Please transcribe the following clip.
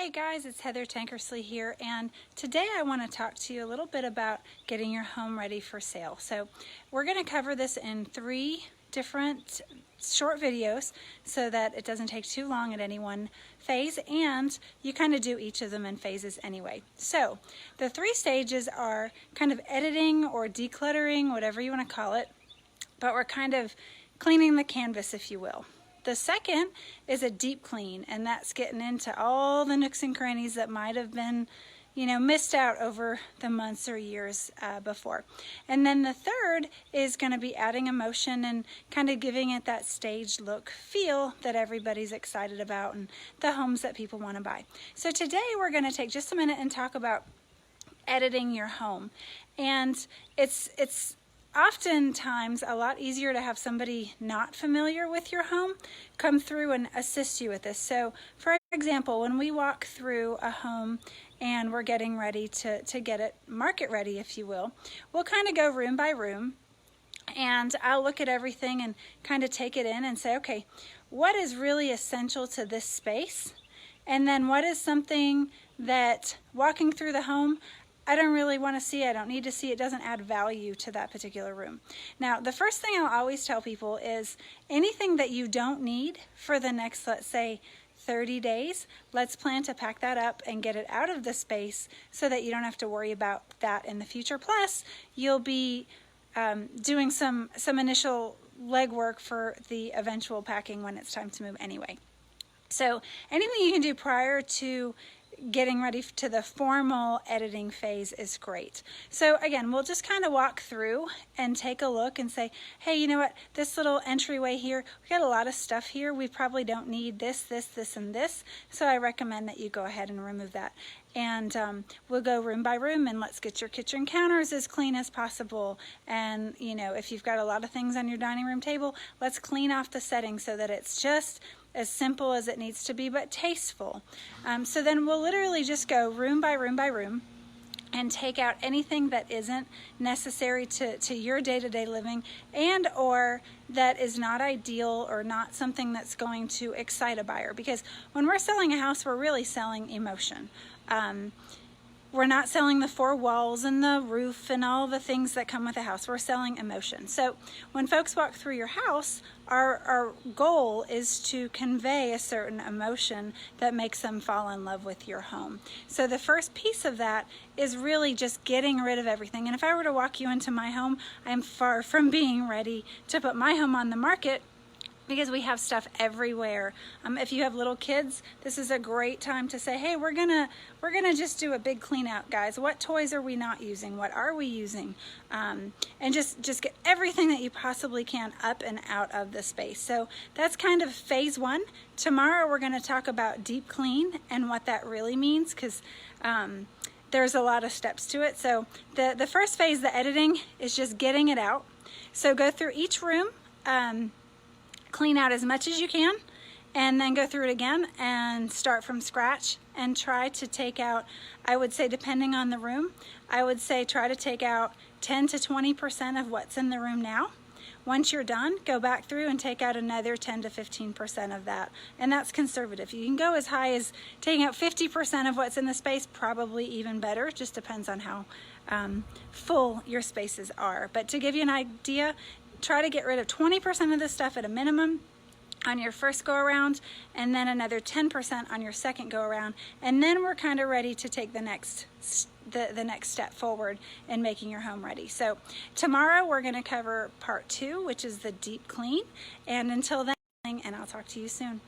Hey guys, it's Heather Tankersley here, and today I want to talk to you a little bit about getting your home ready for sale. So we're going to cover this in 3 different short videos so that it doesn't take too long at any one phase, and you kind of do each of them in phases anyway. So the 3 stages are kind of editing or decluttering, whatever you want to call it, but we're kind of cleaning the canvas, if you will. The second is a deep clean, and that's getting into all the nooks and crannies that might have been, missed out over the months or years before. And then the third is going to be adding emotion and kind of giving it that staged look feel that everybody's excited about and the homes that people want to buy. So today we're going to take just a minute and talk about editing your home. And it's oftentimes a lot easier to have somebody not familiar with your home come through and assist you with this. So for example, when we walk through a home and we're getting ready to get it market ready, if you will, we'll kind of go room by room, and I'll look at everything and kind of take it in and say, okay, what is really essential to this space? And then what is something that walking through the home I don't really want to see, I don't need to see, it doesn't add value to that particular room. Now, the first thing I'll always tell people is anything that you don't need for the next, let's say, 30 days, let's plan to pack that up and get it out of the space so that you don't have to worry about that in the future. Plus, you'll be doing some initial legwork for the eventual packing when it's time to move anyway. So anything you can do prior to getting ready to the formal editing phase is great. So again, we'll just kind of walk through and take a look and say, hey, you know what, this little entryway here, we got a lot of stuff here. We probably don't need this, and this. So I recommend that you go ahead and remove that. And we'll go room by room and let's get your kitchen counters as clean as possible. And if you've got a lot of things on your dining room table, let's clean off the settings so that it's just as simple as it needs to be, but tasteful. So then we'll literally just go room by room by room and take out anything that isn't necessary to your day-to-day living, and or that is not ideal or not something that's going to excite a buyer. Because when we're selling a house, we're really selling emotion. We're not selling the 4 walls and the roof and all the things that come with a house. We're selling emotion. So when folks walk through your house, our goal is to convey a certain emotion that makes them fall in love with your home. So the first piece of that is really just getting rid of everything. And if I were to walk you into my home, I'm far from being ready to put my home on the market, because we have stuff everywhere. If you have little kids, this is a great time to say, hey, we're gonna just do a big clean out, guys. What toys are we not using? What are we using? And just get everything that you possibly can up and out of the space. So that's kind of phase 1. Tomorrow we're gonna talk about deep clean and what that really means, because there's a lot of steps to it. So the first phase, the editing, is just getting it out. So go through each room, clean out as much as you can, and then go through it again and start from scratch and try to take out, I would say, depending on the room, I would say try to take out 10 to 20% of what's in the room now. Once you're done, go back through and take out another 10 to 15% of that. And that's conservative. You can go as high as taking out 50% of what's in the space, probably even better. It just depends on how full your spaces are. But to give you an idea, try to get rid of 20% of the stuff at a minimum on your first go around, and then another 10% on your second go around, and then we're kind of ready to take the next step forward in making your home ready. So tomorrow we're going to cover part 2, which is the deep clean. And until then, and I'll talk to you soon.